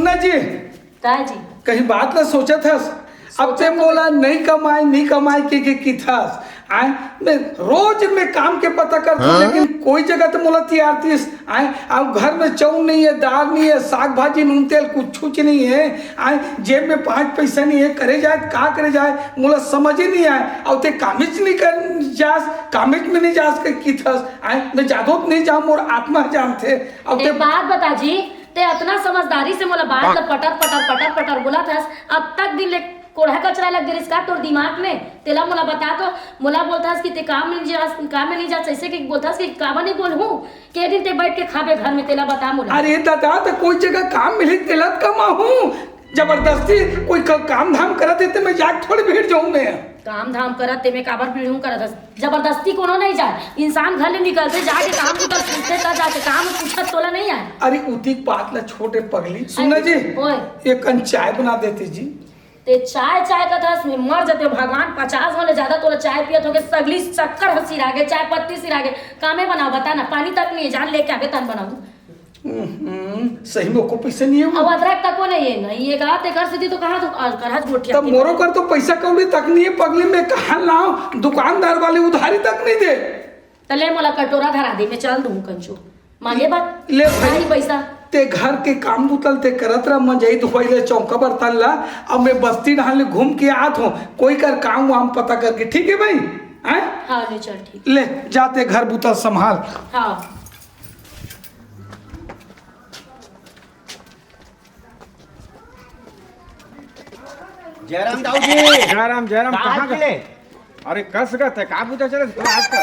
सुनना जी जी कहीं बात ना सोचा था अब ते बोला नहीं कमाई की थस आए मैं रोज में काम के पता करता हूँ लेकिन कोई जगह तो मोला तैयार थी आए अब घर में चाउल नहीं है दाल नहीं है साग भाजी नून तेल कुछ नहीं है आए जेब में 5 पैसा नहीं है करे जाए मोला समझ ही नहीं आए और ते कामिज नहीं कर जास कामिज में नहीं जास की थस आए मैं जादो नहीं जाऊँ मोर आत्मा जान थे अब एक बात बता जी ते इतना समझदारी से मोला बात पटर बोला था अब तक दिन ले कोढ़ा कचरा लग गया इसका तोर दिमाग में तेला मोला बता तो मोला बोलता कि ते काम में नहीं जा ऐसे कि बोलता कि काबा नहीं बोल हूं के दिन ते बैठ के खाबे घर में तेला बता मोला। अरे दादा तो कोई जगह काम मिली तेला कमा हूं जबरदस्ती कोई काम धाम करत है तो मैं जाग थोड़ी भीड़ जाऊं मैं काम धाम करत ते मैं काबर भीड़ हूं करत जबरदस्ती कोनो नहीं जाए इंसान घर ले निकलते जाके काम उतर पूछते ता जाके काम पूछत तोला नहीं आए। अरे उती बात ला छोटे पगली सुना जी एक चाय बना देती जी ते चाय का था में मर जाते भगवान 50 वाले ज्यादा तोला चाय पियत होगे सगली शक्कर सिरा गे चाय पत्ती सिरा गे कामे बनाओ बता ना पानी तक नहीं जान लेके आगे तन बनाऊं सही में को पैसा नहीं है अब अदरक तक को नहीं है नहीं ये कहा ते कर सीधी तो कहां तो करहज गोठिया तब मोरो कर तो पैसा कौड़ी तक नहीं है पगली में कहां लाऊं दुकानदार वाले उधारी तक नहीं दे तले मोला कटोरा धरा दे मैं चल दूं कंचो मांगे बात ले भाई पैसा ते घर के काम बुतल ते करत रहा मन जाई धोइले चौका बर्तन ला अब मैं बस्ती ढाल घूम के आत हूँ कोई कर काम वाम पता करके ठीक है भाई हैं हाँ ले चल ठीक ले जाते घर बुतल संभाल हाँ जयराम दाऊ जी जयराम कहाँ गए? अरे कस गए का पूछा चले आज का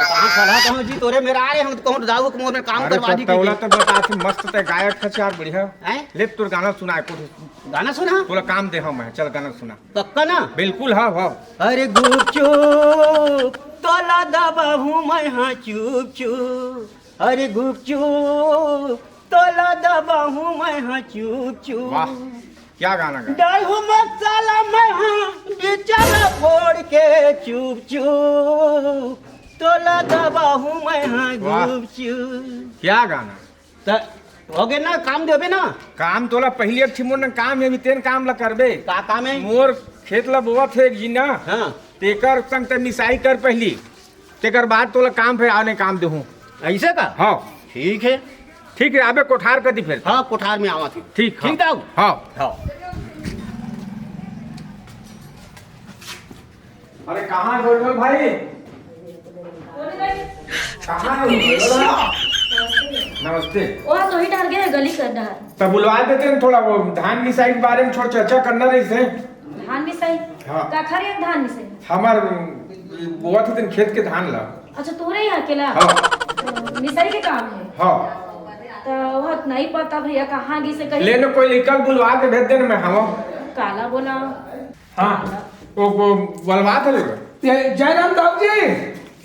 कहां खड़ा कहूं जी तोरे मेरा आए हम कहूं दाऊ के मोर में काम करवा दी तौला तो बता मस्त ते गायक खचार बढ़िया हैं ले तोर गाना सुना गाना सुना तोला काम दे हम चल गाना सुना पक्का ना बिल्कुल हाँ हाँ अरे गुपचुप तोला दबाहूं मैं हाँ चुप अरे गुपचुप तोला दबाहूं मैं हाँ चुप वाह क्या गाना गा डालू मसाला मैं हाँ बिचारा फोड़ के चुप तोला दबाहूं मैं हाँ गुपचुप क्या गाना हो गए ना काम देबे ना काम तोला पहले एक ठिमोर न काम है तेन काम ला करबे का काम है मोर खेत ला बोआ थे एक जीना हाँ तेकर संग ते मिसाई कर पहली तेकर बाद तोला काम पे आने काम देहूं ऐसे का हाँ ठीक है आबे कोठार कर दी फिर हाँ कोठार में आवा थी ठीक ठीक दाऊ हाँ हाँ अरे कहाँ गोलगोल भाई कहाँ नमस्ते वो तो ही डाल गए गली कर रहा तब बुलवा देते हैं थोड़ा वो धान मिसाई के बारे में थोड़ा चर्चा करना रही से धान मिसाई हाँ। का खरे धान मिसाई हमार बुआ थे खेत के धान ला अच्छा तोरे यहाँ अकेला हाँ मिसाई के काम है हाँ तो वो नहीं पता भैया कहाँ गी से कहीं लेने कोई निकल बुलवा के भेज देना मैं हम काला बोला हाँ वो बुलवा थे जयराम दाऊ जी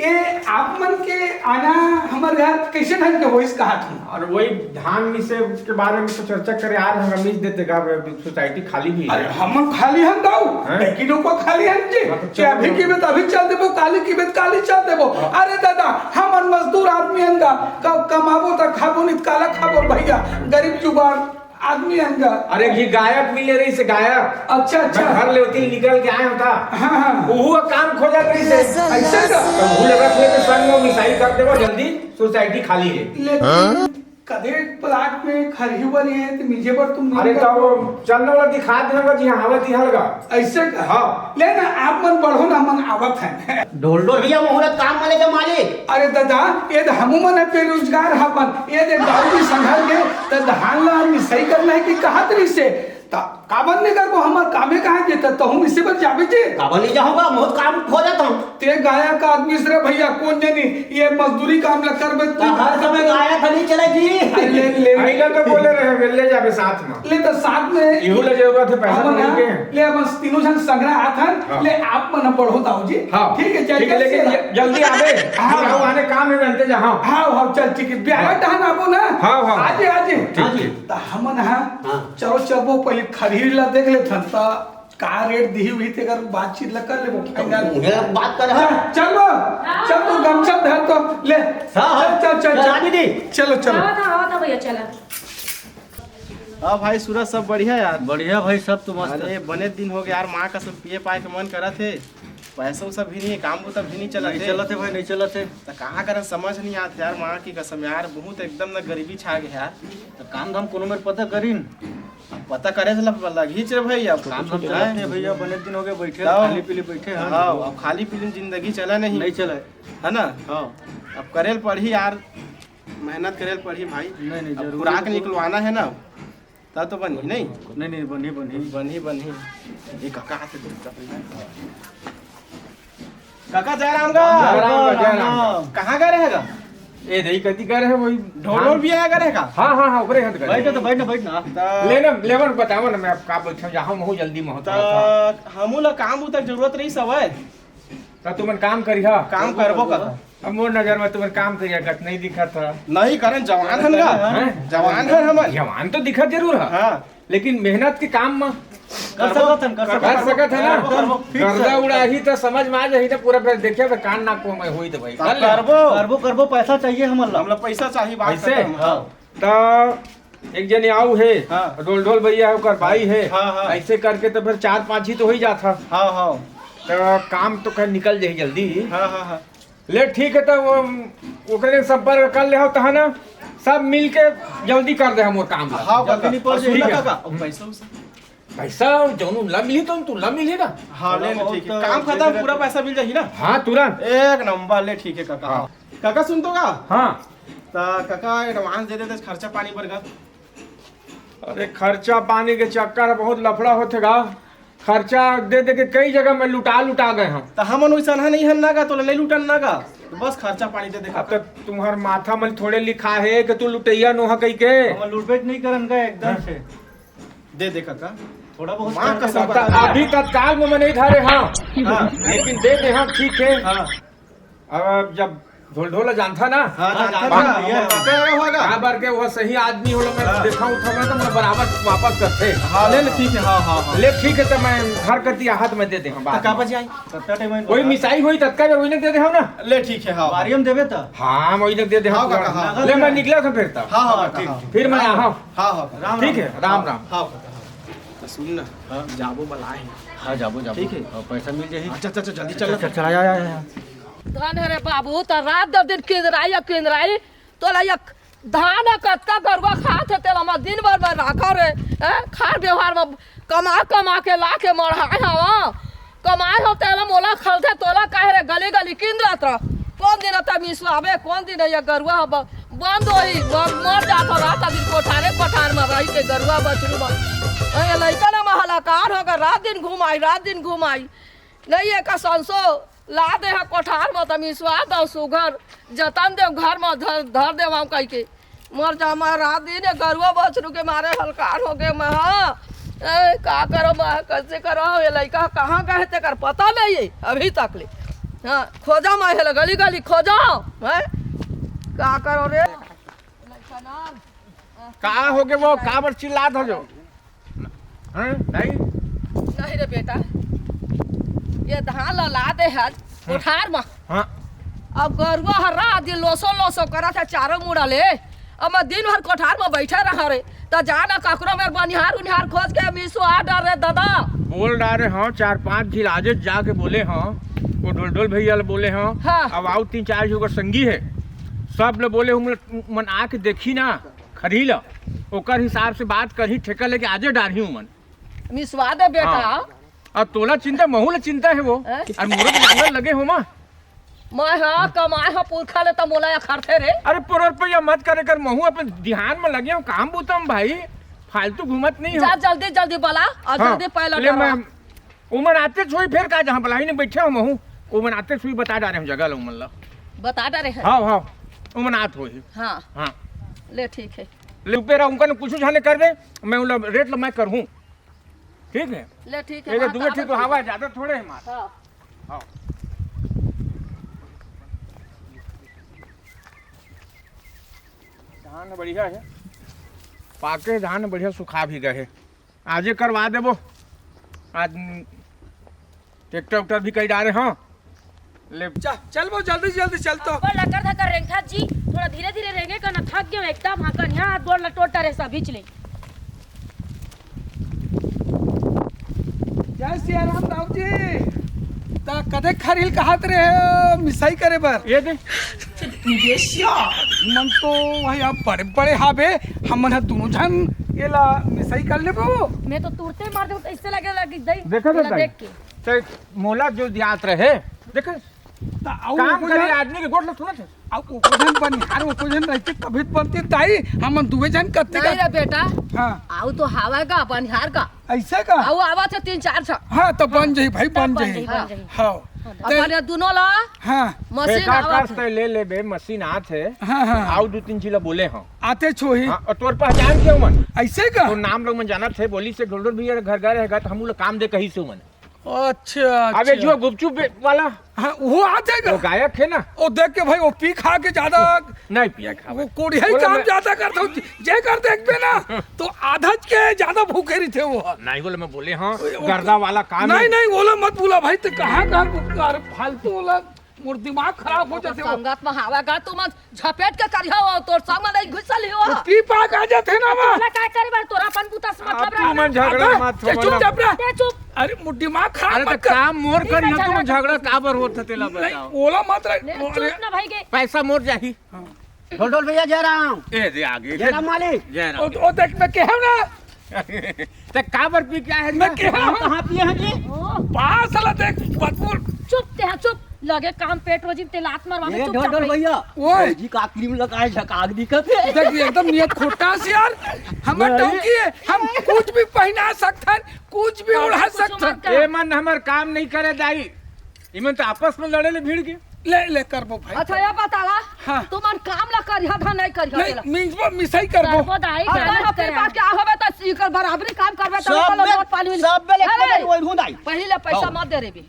ये आप मन के आना हमारे घर कैसे ढंग के हो इस कहा था और वही धान मिसे के बारे में तो चर्चा करे यार हम मिस देते गा सोसाइटी खाली भी अरे हम खाली हम दाऊ किलो को खाली हम जी कि अभी की बात अभी चल देबो काली की बात काली चल देबो अरे दादा हम मजदूर आदमी हंगा कमाबो त खाबो नित काला खाबो भैया गरीब जुबान आदमी हंगा अरे ये गायक मिले रही से गायक अच्छा घर ले होती निकल के आए होता हाँ वो काम खोजा रही से ऐसा का तो भूल रख ले के संग में मिसाई कर देबो जल्दी सोसाइटी खाली है लेकिन कदे प्लाट में खरी बनी है तो मुझे पर तुम अरे तो वो चलने वाला दिखा देना जी हालत ही हलगा ऐसे का हाँ लेना आप मन बढ़ो ना मन आवत है ढोल भैया मुहूर्त काम वाले के मालिक अरे दादा ये हम मन है बेरोजगार हवन ये दे दारू संघल के तो धान ला मिसाई करना है कि कहा तरी से काबन नहीं करबो हमार कामे कहां जेता तो हम इसे पर जाबे जे काबन नहीं जाऊंगा बहुत काम खो जाता हूं ते गाया का आदमी से भैया कौन जानी ये मजदूरी काम ल करबे तो हर समय गाया था नहीं चलेगी ले आइला तो बोले रहे ले जाबे साथ में ले तो साथ में इहू ले जरूरत है पैसा मिल के ले बस तीनों जन संग्रह आथन ले आप मन पढ़ो दाऊ जी ठीक है ठीक है लेकिन जल्दी आवे हां आने काम में बनते जा हां हां चल ठीक है ब्याह धान आबो ना हां आज ठीक है तो हमन हां चलो चलबो पहले खरीद ला देख ले था का रेट दी हुई थे अगर बातचीत ल कर लेबो फाइनल बात कर चलो चल तू गमछा धर तो ले चल चल दीदी चलो हाँ भैया चला हाँ भाई सूरज सब बढ़िया यार। बढ़िया भाई सब तो मस्त अरे बने दिन हो गया यार, माँ का सब पिए पाए के मन करा थे, पैसा उसा भी नहीं, काम को तब भी नहीं चला नहीं चलते भाई नहीं चलते। तो कहाँ करें समझ नहीं आते यार, माँ की कसम यार बहुत एकदम ना गरीबी छा गया यार। तो काम धाम कोनो मेरे पता करीन। अब पता करे से लगी रे भाई, अब काम धाम चलाते हैं भैया, बने दिन हो गए बैठे जाओ। खाली पीली बैठे हैं। हाँ अब खाली पीली जिंदगी चला नहीं चले। है ना। हाँ अब करेल पढ़ी यार, मेहनत करेल पढ़ी भाई। नहीं अब जरूर खुराक निकलवाना है ना, तब तो बनी नहीं नहीं बनी बनी बनी ये काका से काका जयराम का जयराम। कहाँ गए रहेगा? ए दही कति करे है वही ढोल भी आया रहेगा। हाँ हाँ हाँ ओकरे हद कर बैठ तो बैठना लेना लेवन बताओ ना, मैं आप का बैठा जहाँ महू जल्दी में होता था। तो हमू ला काम तक जरूरत रही सब है, तो तुमन काम करिहा, काम करबो कर। अब मोर नजर में तुमन काम करिया कत नहीं दिखत था। नहीं करें जवान हन का, हैं? जवान है हमन। जवान तो दिखत जरूर है, हाँ लेकिन मेहनत के काम में कर सकत है ना। करबो, गर्दा उड़ाही तो समझ में आ जाही तो पूरा फिर देखिए तो कान नाक को मैं हुई तो भाई कर ले। करबो पैसा चाहिए हमला। हमला पैसा चाहिए बात पैसे? खत्म। हाँ तो एक जने आऊ है, हाँ। ढोल ढोल भैया ओकर भाई है, हाँ, हाँ। ऐसे करके तो फिर 4-5 ही तो हो ही जाता। हाँ हाँ तो काम तो कर निकल जाए जल्दी। हाँ हाँ हाँ ले ठीक है, तो वो ओकरे संपर्क कर ले हो तो है ना, सब मिल के जल्दी कर दे हम वो काम ला। हाँ जल्दी नहीं पड़ सुन जाएगा। काका, अब पैसा उसा पैसा जौन ला मिली तो तू ला मिलेगा। हाँ ले ले, ठीक है, काम खत्म पूरा पैसा मिल जाही ना। हाँ तुरंत। एक नंबर ले, ठीक है काका। हाँ। काका सुन तो का, हाँ तो काका एडवांस दे देते खर्चा पानी पर का। अरे खर्चा पानी के चक्कर बहुत लफड़ा होतेगा, खर्चा दे दे के कई जगह में लुटा गए हम। तो हमन वैसा नहीं हन ना का, तो नहीं लूटन ना का, तो बस खर्चा पानी दे दे अब काका। तो तुम्हार माथा में थोड़े लिखा है कि तू लुटैया नोहा कही के। हम लूटबेट नहीं करन का एकदम से। दे दे काका, थोड़ा बहुत माँ करके कसम बता। बता। अभी तत्काल में मैं नहीं धारे। हाँ हाँ लेकिन दे दे हम, ठीक है। हाँ अब जब ढोल ढोला जानता ना, हाँ हाँ, जानता हाँ, ना, हाँ, हमर काका होगा। कहा बार के वो सही आदमी हो मैं देखा उठा तो मैं बराबर वापस करते। हाँ ले ले, ठीक है। हाँ हाँ हाँ ले ठीक है, तो मैं घर कर दिया हाथ में दे दे हम काका बात। बजे आई, कत्ता टाइम में कोई मिसाई हुई तत्काल वही दे दे हम ना। ले ठीक है। हाँ बारियम देबे त। हाँ वही दे दे हाँ, हम। काका, हाँ। ले मैं निकला था फिर तब। हाँ हाँ काका, हाँ फिर मैं हाँ हाँ हाँ राम ठीक है, राम राम। हाँ काका, हाँ। तो सुन ना, जाबो बलाए। हाँ जाबो ठीक है। पैसा मिल जाही। अच्छा अच्छा जल्दी चल। चला या धन रे बाबू तो रात दर दिन केंद्राई तो ला एक धान कत्ता गरुआ खात है तेला मैं दिन भर में राखा रे खार व्यवहार में कमा के ला के मढ़ाए हवा कमाए हो तेला मोला खलते तोला काहे रे गली गली किंद्रत रह। कौन दिन त मिसवाबे, कौन दिन ये गरुआ बंद होई मर जात रात दिन कोठारे पठार में रही के गरुआ बछरू में लइका ना महलाकार होकर रात दिन घुमाई नहीं एक संसो ला दे हा कोठार में तमिसवा दो सुघर जतन दे घर में धर दे हम कह के मर जा मैं रात दिन गरुआ बछरू के मारे हलकार हो गए मैं। हाँ का करो मैं कैसे करो ये लड़का कहाँ गए थे कर पता नहीं है अभी तक ले। हाँ खोजा मैं है गली गली खोजा है का करो रे का हो गए वो का बर चिल्लात हो जो नहीं नहीं रे बेटा ये धान ला दे है कोठार में। हाँ अब गरुआ हर रात दिन लोसो करा था चारों मुड़ा ले। अब मैं दिन भर कोठार में बैठे रहा रे तो जाना ककरो में बनिहार उनिहार खोज के मिसवा डर रे दादा बोल डारे हाँ 4-5 झिलाजे जाके बोले हाँ, वो ढोल ढोल भैया बोले हाँ। हाँ। अब आओ 3-4 जो संगी है सब लोग बोले हम मन आके देखी ना खरी ला ओकर हिसाब से बात करी ठेका लेके आजे डारी हूँ मन। मिसवा दे बेटा। हाँ। अब तोला चिंता महू ला चिंता है वो हैं? और मुरत नांगर लगे हो माँ। मैं हाँ कमाए हाँ पुरखा ले तो मोला या खरते रे। अरे पर रुपया मत करे कर महू अपन ध्यान में लगे हो काम बूतम भाई, फालतू घूमत नहीं हो। जा जल्दी बला और जल्दी पहला ले मैं उमन आते सोई फिर का जहाँ बलाई ने बैठे हो महू उमन आते सोई बता डारे हम जगह ला उमन ला। बता डरे है। हाँ हाँ उमन आत हो हाँ हाँ ले ठीक है ले ऊपर उनका न कुछ जाने कर दे मैं उन रेट ला मैं करूँ ठीक है। ले ठीक है ये हाँ, दूर ठीक तो हवा ज्यादा थोड़े है मार। हाँ। हाँ धान बढ़िया है, पाके धान बढ़िया सुखा भी गए। आजे करवा देबो, आज ट्रैक्टर उक्टर भी कई डारे। हाँ ले चल वो जल्दी चल तो। पर लकर था कर रेंखा जी थोड़ा धीरे धीरे रेंगे का ना थक गए एकदम। हाँ कर यहाँ हाथ गोड़ लटोटा रे सब खींच ले। जय सिया राम राव जी। ता कदे खरील कहात रहे मिसाई करे बर ये दे मन तो भाई आप बड़े बड़े हाबे हमन हा दोनों जन येला मिसाई कर लेबो। मैं तो तुरते मार दूं ऐसे लगेगा कि दई देखा तेला था देख के ते मोला जो दियात रहे देखे ता आउ काम करे आदमी के गोट ल सुनत है। आउ ओजन बनिहार ओजन रहते कभी बनते ताई हमन दुवे जन कत्ते नहीं का रे बेटा हां आऊ तो हवा का बनिहार का ऐसे का आऊ आवा थे 3-4 छ हां तो बन जाई भाई बन बन जाई जाई, बन जाई। हां अपन दोनों ला हां मशीन ठेका आवा काट ले ले बे मशीन आत है हां हां आउ 2-3 चीला बोले हां आते छोही हाँ, और तोर पहचान क्यों मन ऐसे का तो नाम लोग मन जानत है बोली से ढोलर भी घर घर रहेगा तो हम लोग काम दे कहीं से मन अच्छा अबे जो गुपचुप वाला हाँ वो आते वो का गायक है ना ओ देख के भाई वो पी खा के ज्यादा नहीं पिया खा वो कोड़िया ही बोले काम मैं- ज्यादा करता हूँ जे कर देख पे ना तो आधा के ज्यादा भूखे रही थे वो नहीं बोले मैं बोले हाँ गर्दा वाला काम नहीं है नहीं बोला मत बोला भाई तो कहाँ फालतू बोला मोर दिमाग खराब हो जाते हो संगत में हवा का तुम झपेट के करिया हो तोर संग में नहीं घुसल हो पी पा आ जाते ना माँ तोला काय करे बार तोरा अपन पुता से मतलब तू मन झगड़ा मत चुप चुप रहा दे चुप अरे मोर दिमाग अरे खराब तो मत कर काम मोर कर नहीं, ना तुम झगड़ा झगड़ा काबर होत है तेला नहीं बताओ बोला मत ले, रहे चुप ना भाई के पैसा मोर जाही ढोल भैया जय राम ए दे आगे जय राम मालिक जय राम ओ देख मैं कह ना ते काबर पी क्या है मैं कह कहाँ पिए हैं जी पास वाला देख मत बोल चुप ते चुप लगे काम पेट रोजी ते लात मारवा में ये चुप ढोल ढोल भैया ओए जी का क्रीम लगाए झकाक दिखत है देख एकदम नियत खोटा से यार हम टोकी है हम कुछ भी पहना सकते हैं कुछ भी उड़ा सकते हैं ए मन हमर काम नहीं करे दाई इमन तो आपस में लड़े ले भीड़ के ले करबो भाई अच्छा ये बतावा हाँ। तुमन काम ला करिया था नहीं करिया तेला नहीं मिंजबो मिसाई करबो करबो दाई अगर गलत अपने करे पास क्या होवे तो सीकर बराबरी काम करबे तो सब लोट पानी में सब में अरे, लेके वही ढूंढाई पहले पैसा मत दे रे बे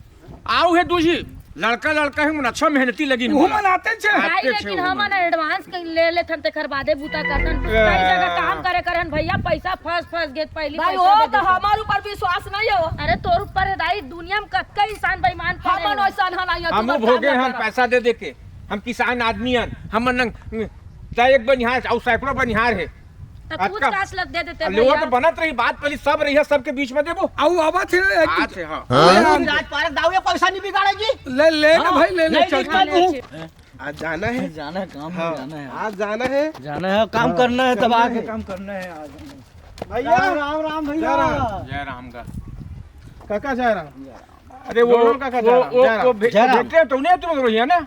आओ है दूजी लड़का लड़का है मन अच्छा मेहनती लगी वो मनाते छे भाई आते लेकिन छे हम ना एडवांस ले ले थन ते करवादे बूता करतन कई जगह काम करे करन भैया पैसा फंस गे पहली भाई पैसा वो दे तो दे। हमार ऊपर विश्वास नहीं हो अरे तोर ऊपर है दाई दुनिया में कत्का इंसान बेईमान हमन पड़े वैसा नहीं है हम भोगे हम पैसा दे दे के हम किसान आदमी हन हम चाहे एक बनिहार और सैकड़ों बनिहार है तो कुछ काश लग दे देते ले वो तो भैया बनत रही बात पहले सब रही है सबके बीच में देबो आउ आवा थे आज है हाँ राज पारक दावे पैसा नहीं बिगाड़े जी ले ना भाई ले नहीं चल बिगाड़ दूं आज जाना है जाना है काम हाँ, में जाना है आज जाना है जाना है काम करना है तब आगे काम करना है आज भैया राम राम भैया जय राम का काका जा रहा अरे वो दोनों का का जा रहा, वो जय राम। भेटते तो नहीं तुम रही है ना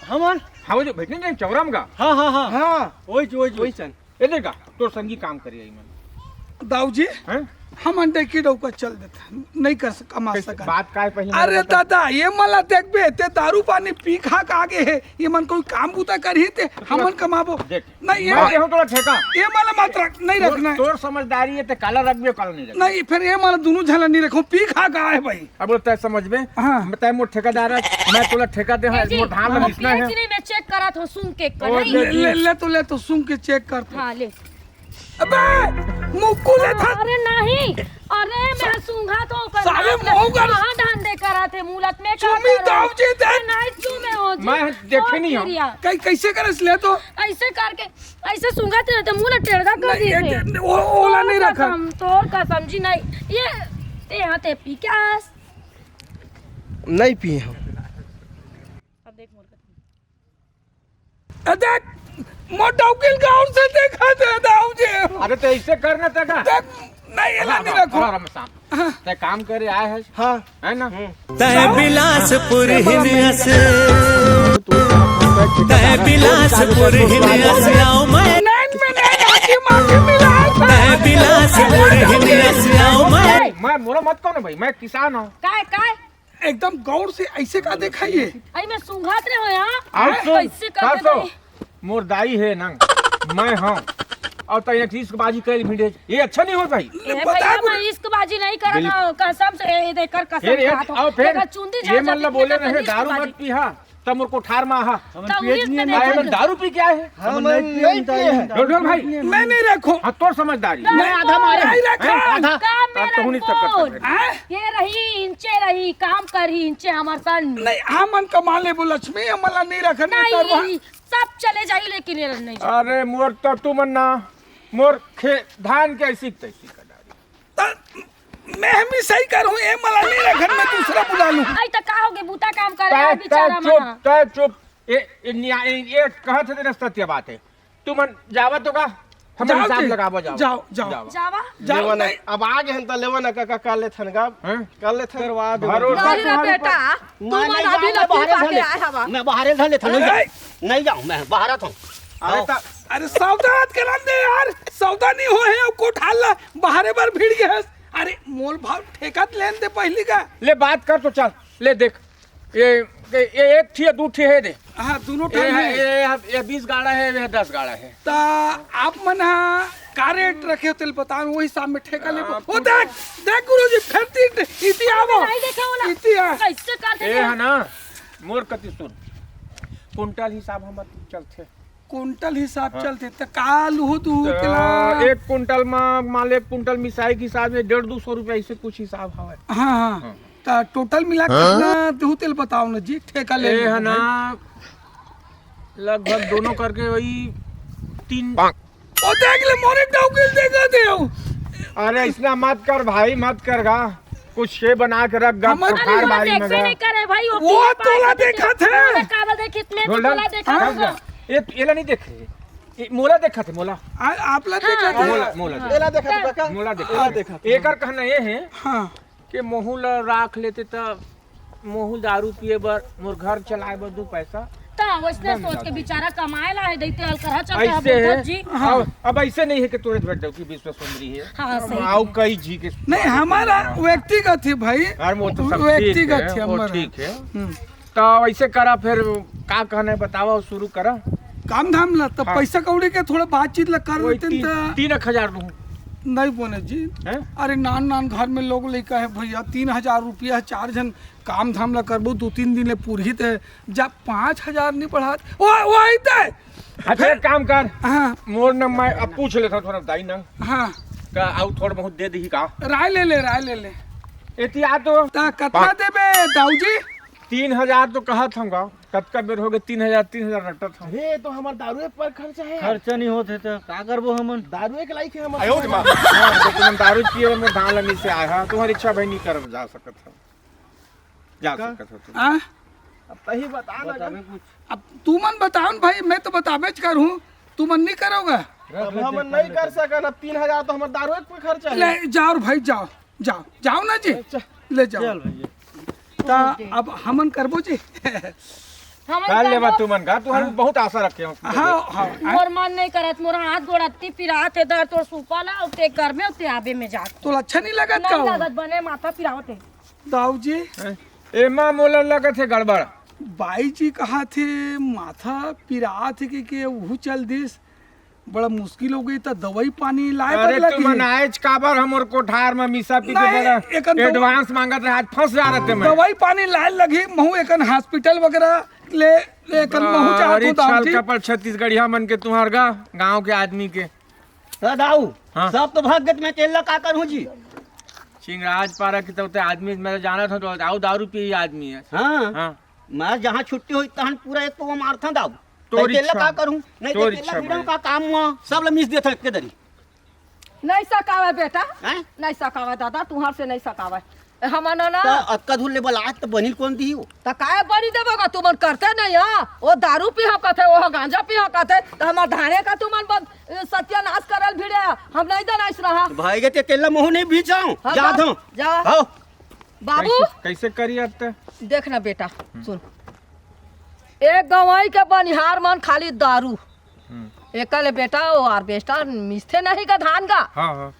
हमन हाँ वो जो भेटने जाए चौराम का हाँ हाँ हाँ हाँ वही चल ये देखा तो संगी काम करिए मन दाऊ जी हैं हम अंडे की डौका चल देते नहीं कर कमा सका बात काय पहले अरे दादा ये मला देख बे ते दारू पानी पी खा के आगे है ये मन कोई काम बूता कर ही ते हमन कमाबो देख नहीं मैं ये हूं तोरा ठेका ये मला मत रख नहीं रखना है तोर समझदारी है ते काला रखबे काला नहीं रखबे नहीं फिर ये मला दोनों झला नहीं रखो पी खा का है भाई अब तय समझ में हाँ। मैं तय मोर ठेकेदार है मैं तोला ठेका दे है मोर धान में मिसना है नहीं मैं चेक करा था सुन के और कढ़ाई ले तो सुन के चेक कर हाँ ले अबे मुक्कू ले था अरे नहीं अरे मैं सूंघा तो कर साले मुंह कर- कहां धंधे करा थे मूलत में का चुमी दाऊ जी दे नहीं चूमे हो जी मैं देखे नहीं हूं। किरिया। कैसे करे ले तो ऐसे करके ऐसे सूंघा थे तो मुंह टेढ़ा कर दिए थे नहीं, वो ओला नहीं रखा तोर का समझी नहीं ये ते यहाँ ते पी क्या नहीं पिए हम अब देख मोर देख मोटौकिल गांव से देखा दे दाऊ जी अरे तो ऐसे करना तका देख नहीं एला नहीं रखो ते काम करे आए है हाँ है ना तै बिलासपुर हिनियस तै बिलासपुर हिनियस आओ मैं नैन में नैन आके मांगे मिला तै बिलासपुर हिनियस आओ मैं मैं मोरा मत कहो ना भाई मैं किसान हूं काय काय एकदम गौर से ऐसे का दिखाइए आई मैं सूंघात रहे हो यहाँ आज तो कैसे करके नहीं? मोर दाई है ना मैं हूं और तो एक चीज बाजी कर भिड़े ये अच्छा नहीं हो भाई ए भैया मैं इश्कबाजी नहीं कर रहा हूँ कसम से ये देकर कसम फिर ये खाता हूँ। और फिर देखा चुंदी ये झाड़ मतलब जाती बोले है, रहे देखा दारू इश्कबाजी। मत पीहा तब मोर कोठार में आहा तो उन्नीस में आए देखा में दारू पी क्या है हम नहीं पिए हैं ढोल भाई मैं नहीं रखो हाँ तोर समझदारी मैं आधा मारे नहीं रखा आधा का अब तो हुनी मेरा चक्कर फोन कर हाँ? ये रही इंचे रही काम करी इंचे हमार सन नहीं हमन कमा ले वो लक्ष्मी हमला नहीं रखने नहीं सब चले जाइए लेकिन ये नहीं जाए। अरे मोर तो तू मन्ना मोर खे धान के ऐसी तैसी का डारी मैं हम सही करूँ ए मला मेरा घर में दूसरा बुला लूँ। आई त का होगे बूता काम करे बेचारा मना। तय चुप ये कहा थे तेरा सत्य बात है। तू मन जावा तो का हम जाओ हिसाब जी, लगावो जाओ जाओ जाओ जावा जाओ लेवन नहीं। अब आगे हम तो लेवन का कर ले थन का हैं? कर ले थन करवा दे भरोसा नहीं रे बेटा तू मन अभी लती पाके आए हवा मैं बाहर धले था नहीं जाऊं मैं बाहर था अरे ता अरे सौदा करा दे यार, सौदा नहीं हो है कोट हाल बाहरे बार भीड़ गए। अरे मोल भाव ठेका लेन दे पहली का। ले बात कर तो चल ले देख ये एक थी दू थी है दे हाँ दोनों ये टाइम है। ये 20 गाड़ा है ये 10 गाड़ा है। ता आप मन का रेट रखे तेल बताओ वही हिसाब में ठेका ले। ओ देख देख गुरुजी फिरती इति आवो नहीं देखे होला इति आ कैसे कर ए दे है ना मोर कति सुन कुंटल हिसाब हम चलते कुंटल हिसाब चलते त काल हो तू तेला। एक कुंटल में मान ले एक कुंटल मिसाई के हिसाब से 150-200 रुपया ऐसे कुछ हिसाब हवे। हाँ हाँ ता टोटल मिला कितना तू तेल बताओ ना जी ठेका ले ए है ना लगभग दोनों करके वही 3। ओ देख ले मोरे डाउगिल देगा दे। अरे इतना मत कर भाई मत कर गा कुछ शे बना के रख गा हमारे बुखार बारी में नहीं गा। करे भाई वो तोला देखा थे। काबल देख कितने गोल्डन तोला देखा होगा। ये ला नहीं देखे मोला देखा थे मोला आप ला देखा था। मोला मोला एला देखा तो का मोला देखा एकर कहना ये है हाँ कि मोहू ला राख लेते त मोहू दारू पिए बर मोर घर चलाए बर 2 पैसा ता वैसे सोच के बेचारा कमाए ला है देते अलकरहा चल ऐसे के है। जी। अब ऐसे नहीं है कि तुरंत बैठ जाओ कि विश्व सुंदरी है। हाँ सही आओ कई जी के नहीं हमारा व्यक्तिगत है भाई, यार वो तो सब व्यक्तिगत ठीक है है वो हमारा। ठीक है। तो ऐसे करा फिर का कहना है बताओ शुरू करा। काम धाम ला तो हाँ। पैसा कौड़ी के थोड़ा बातचीत ला कर वही लेते तो 3,000 दूँ नहीं बोने जी। हैं? अरे नान नान घर में लोग लेकर है भैया 3,000 रुपया 4 जन काम धाम ला करबो 2-3 दिन ले पुरहित है जब 5,000 नहीं बढ़ा वो आते। अच्छा एक काम कर हाँ मोर न मैं अब पूछ लेता थोड़ा दाई न हाँ का आउ थोड़ा बहुत दे दी का राय ले ले एतिया तो ता कितना देबे दाऊ जी। 3,000 तो कहा था कतका बेर हो गए 3,000 रट्टा था। हे तो हमार दारू पर खर्चा है। खर्चा नहीं होते तो का करबो हमन दारू के लाइक है हमार। आयो रे बाप हां तो तुम दारू पिए में धान लनी से आया हां तुम्हारी इच्छा भाई नहीं कर जा सकत हो जा सकत हो तुम। हाँ अब तही बता ना अब तू मन बताओ न भाई, मैं तो बताबे करूँ तू मन नहीं करोगा। अब हम नहीं कर सकन। अब 3,000 तो हमार दारू पे खर्चा है। ले जाओ भाई जाओ जाओ जाओ ना जी ले जाओ। चल भैया ता अब हमन करबो जी। कल ले तू मन का तू हम बहुत आशा रखे हो। हाँ हाँ मोर मन नहीं करत मोर हाथ गोड़ अत्ती पिरात है दर तोर सुपला उते घर में उते आबे में जा तो अच्छा नहीं लगा नहीं का लागत बने माथा पिरावत है। दाऊ जी। एमा मोला लगे थे गड़बड़ बाई जी कहा थे माथा पिरा थे कि वो चल दिस बड़ा मुश्किल हो गई तो दवाई पानी लाए अरे बदला तुम आज काबर हमर कोठार में मिसा पी के नहीं, एकन बड़ा तो- एडवांस मांगत रहे आज फंस जा रहे थे मैं। दवाई पानी लाए लगी महू एकन हॉस्पिटल वगैरह ले एकन महू चाहत अरे हूँ दाऊ छल जी। कपड़ छत्तीसगढ़िया मन के तुम्हार गा गांव के आदमी के दाऊ हाँ। सब तो भाग गत मैं तेल का करूं जी। चिंगराज पारा की तो आदमी मैं जाना था तो दाऊ दारू पी आदमी है। हाँ हाँ मैं जहाँ छुट्टी हुई तहन पूरा एक वो मारथा दाऊ तोर तेल इच्छा। का करूं नहीं तोर तो तेल इच्छा वीडियो भाई। का काम हुआ सब ल मिस देता के दरी नहीं सकावे बेटा हैं नहीं सकावे दादा तुहार से नहीं सकावे हमन ना तो अक्का धुल ले बोला तो बनिल कौन दी हो तो काय बनी देबोगा तुमन करते नहीं हां वो दारू पी कहते वो गांजा पी कहते तो हमार धाने का तुमन सत्यानाश करल भिड़े हम नहीं दनाइस रहा। भाई के तेल मुंह नहीं भीचाऊं हाँ, जा दो जा आओ बाबू कैसे करी अब तो देख ना बेटा सुन एक गवाई के बनिहार मन खाली दारू एकले बेटा वो हार्वेस्टर मिसते नहीं का धान का हाँ हाँ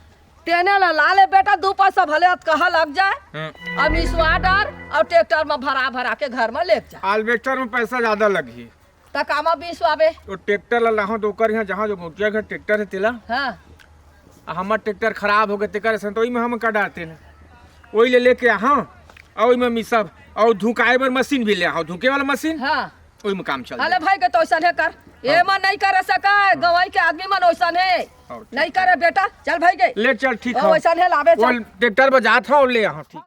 तेने ला ले बेटा 2 पैसा भले कहा लग जाए हाँ। अब मिसवा डर और ट्रैक्टर में भरा के घर में ले जा आल्वेस्टर में पैसा ज्यादा लगी तकामा बिसवाबे वो ट्रैक्टर ला लाहो तो ओकर यहाँ जहाँ जो मुखिया घर ट्रैक्टर है तिला हाँ हमार ट्रैक्टर खराब हो गए तेकर सन तो में हम का डालते हैं वही ले लेके हाँ और में मिसब और धुकाए बर मशीन भी ले आओ धुके वाला मशीन हाँ वही में काम चल अरे भाई के तो ऐसा है कर ये मन नहीं कर सका गवाई के आदमी मन वैसा है हाँ, ठीक। नहीं करे बेटा चल भाई के ले चल ठीक ओ, है वैसा है लावे वो चल ट्रैक्टर पर जात हो ले यहाँ ठीक